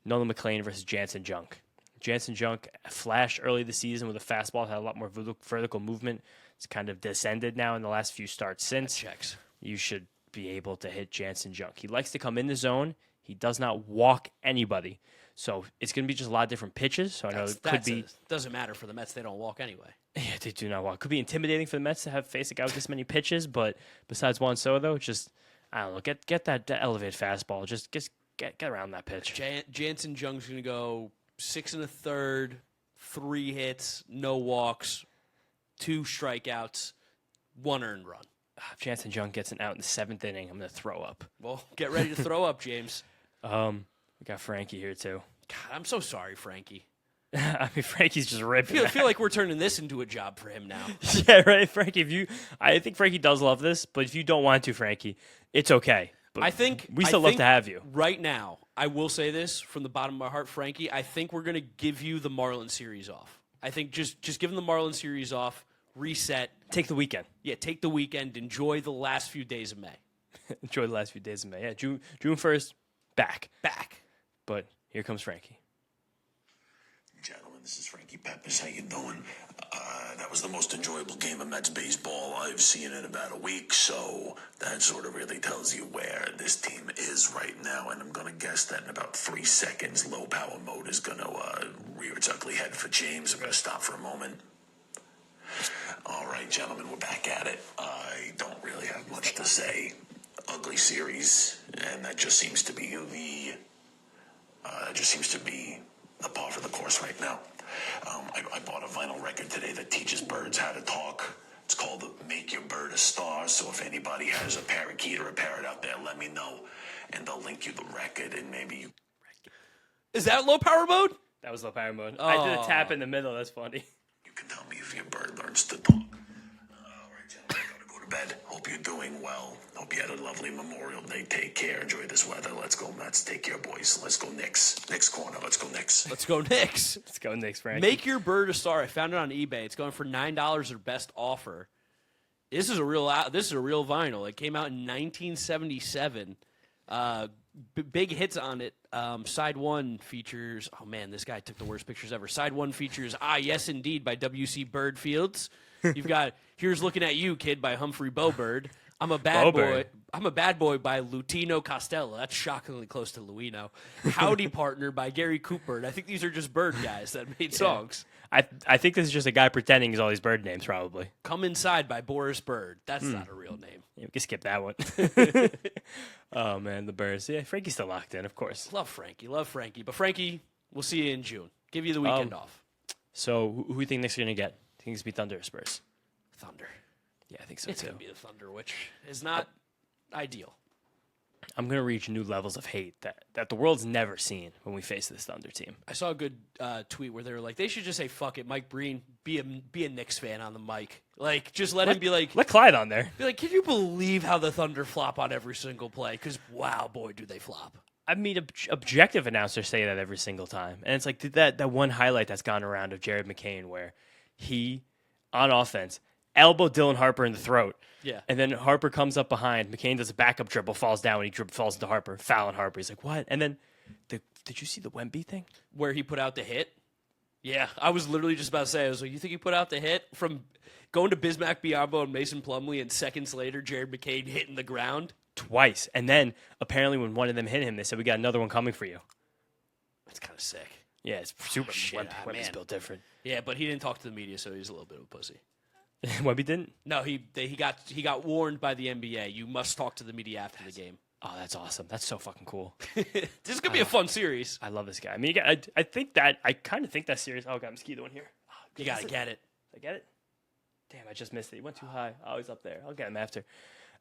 Nolan McLean versus Jansen Junk. Jansen Junk flashed early this season with a fastball, had a lot more vertical movement. It's kind of descended now in the last few starts since. Checks. You should be able to hit Jansen Junk. He likes to come in the zone. He does not walk anybody. So it's going to be just a lot of different pitches. So I know it could be. Doesn't matter for the Mets. They don't walk anyway. Yeah, they do not walk. Could be intimidating for the Mets to have face a guy with this many pitches. But besides Juan Soto, just, I don't know, get that elevated fastball. Just get around that pitch. Jansen Junk's going to go 6 1/3, 3 hits, no walks, 2 strikeouts, 1 earned run. If Jansen Junk gets an out in the 7th inning, I'm going to throw up. Well, get ready to throw up, James. We got Frankie here too. God, I'm so sorry, Frankie. I mean, Frankie's just ripping. I feel like we're turning this into a job for him now. Yeah, right, Frankie. I think Frankie does love this, but if you don't want to, Frankie, it's okay. But I think we still love to have you. Right now, I will say this from the bottom of my heart, Frankie. I think we're going to give you the Marlins series off. I think just give them the Marlins series off, reset. Take the weekend. Yeah, take the weekend. Enjoy the last few days of May. Enjoy the last few days of May. Yeah, June 1st, back. But here comes Frankie. Gentlemen, this is Frankie Peppers. How you doing? That was the most enjoyable game of Mets baseball I've seen in about a week, so that sort of really tells you where this team is right now, and I'm going to guess that in about 3 seconds, low power mode is going to rear its ugly head for James. I'm going to stop for a moment. All right, gentlemen, we're back at it. I don't really have much to say. Ugly series, and that just seems to be the par for the course right now. I bought a vinyl record today that teaches birds how to talk. It's called Make Your Bird a Star. So if anybody has a parakeet or a parrot out there, let me know, and they'll link you the record, and maybe you. Is that low power mode? That was low power mode. I did a tap in the middle. That's funny. You can tell me if your bird learns to talk. All right, gentlemen, I gotta go to bed. Hope you're doing well. Hope you had a lovely Memorial Day. Take care. Enjoy this weather. Let's go Mets. Take care, boys. Let's go Knicks. Next corner. Let's go Knicks. Let's go Knicks. Let's go Knicks, Frankie. Make Your Bird a Star. I found it on eBay. It's going for $9 or best offer. This is a real vinyl. It came out in 1977. Big hits on it. Side 1 features. Oh man, this guy took the worst pictures ever. Side 1 features Yes Indeed by W.C. Birdfields. You've got Here's Looking at You, Kid by Humphrey Bobird. I'm a Bad Boy. I'm a Bad Boy by Lutino Costello. That's shockingly close to Luino. Howdy Partner by Gary Cooper. I think these are just bird guys that made songs. I think this is just a guy pretending he's all these bird names, probably. Come Inside by Boris Bird. That's not a real name. Yeah, we can skip that one. Oh, man, the birds. Yeah, Frankie's still locked in, of course. Love Frankie. But Frankie, we'll see you in June. Give you the weekend off. So who do you think Knicks are going to get? Think it's going to be Thunder or Spurs? Thunder. Yeah, I think so, It's too. going to be the Thunder, which is not ideal. I'm going to reach new levels of hate that the world's never seen when we face this Thunder team. I saw a good tweet where they were like, they should just say, fuck it, Mike Breen, be a Knicks fan on the mic. Like, just let him be like, Let Clyde on there. be like, can you believe how the Thunder flop on every single play? Because, wow, boy, do they flop. I mean, objective announcers say that every single time. And it's like that one highlight that's gone around of Jared McCain where he, on offense, elbowed Dylan Harper in the throat. Yeah. And then Harper comes up behind. McCain does a backup dribble, falls down, and he falls into Harper. Foul on Harper. He's like, what? And then, did you see the Wemby thing? Where he put out the hit? Yeah, I was literally just about to say, I was like, you think he put out the hit from going to Bismack Biyombo and Mason Plumlee, and seconds later, Jared McCain hitting the ground? Twice. And then, apparently, when one of them hit him, they said, we got another one coming for you. That's kind of sick. Yeah, it's super. shit, Wemby's man. built different. Yeah, but he didn't talk to the media, so he's a little bit of a pussy. Wemby didn't? No, he got warned by the NBA. You must talk to the media after the game. Oh, that's awesome. That's so fucking cool. This is gonna be a fun series. I love this guy. I mean, I kind of think that series. Oh, I got a mosquito in here. Oh, You gotta get it. Did I get it? Damn, I just missed it. He went too high. Oh, he's up there. I'll get him after.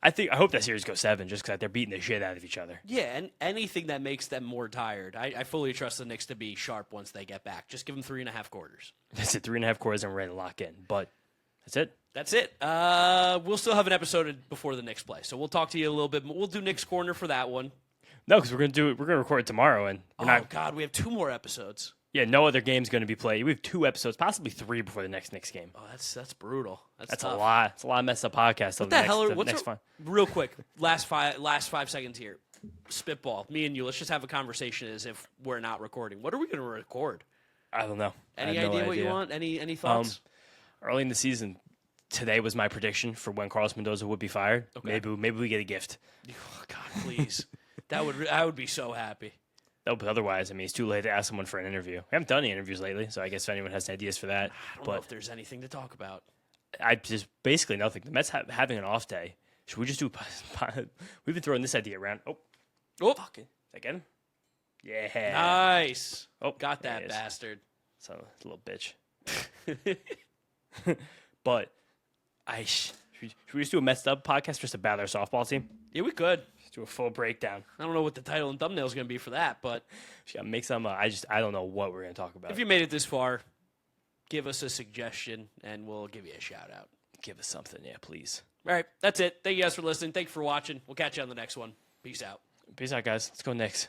I hope that series goes 7 just because they're beating the shit out of each other. Yeah, and anything that makes them more tired. I fully trust the Knicks to be sharp once they get back. Just give them 3.5 quarters. That's it. 3.5 quarters and we're ready to lock in. But that's it. That's it. We'll still have an episode before the Knicks play, so we'll talk to you a little bit. We'll do Knicks Corner for that one. No, because we're gonna record it tomorrow, and we're God, we have 2 more episodes. Yeah, no other game's going to be played. We have 2 episodes, possibly 3 before the next Knicks game. Oh, that's brutal. That's a tough. lot. It's a lot of messed up podcasts. What the hell? What's next one? Real quick, last 5 seconds here. Spitball. Me and you. Let's just have a conversation as if we're not recording. What are we going to record? I don't know. Any I have no idea what you want? Any thoughts? Early in the season, today was my prediction for when Carlos Mendoza would be fired. Okay. Maybe we get a gift. Oh, God, please. I would be so happy. No, but otherwise, I mean, it's too late to ask someone for an interview. We haven't done any interviews lately, so I guess if anyone has ideas for that. I don't know if there's anything to talk about. I just basically nothing. The Mets having an off day. Should we just do? We've been throwing this idea around. Oh, fucking! Did I get him? Yeah. Nice. Oh, Got there that he is. bastard. So it's a little bitch. But should we just do a Mets'd up podcast just about our softball team? Yeah, we could. Just do a full breakdown. I don't know what the title and thumbnail is going to be for that, but Make some. I don't know what we're gonna talk about. if you made it this far, give us a suggestion and we'll give you a shout out. Give us something, yeah, please. All right, that's it. Thank you guys for listening. Thank you for watching. We'll catch you on the next one. Peace out. Peace out, guys. Let's go Knicks.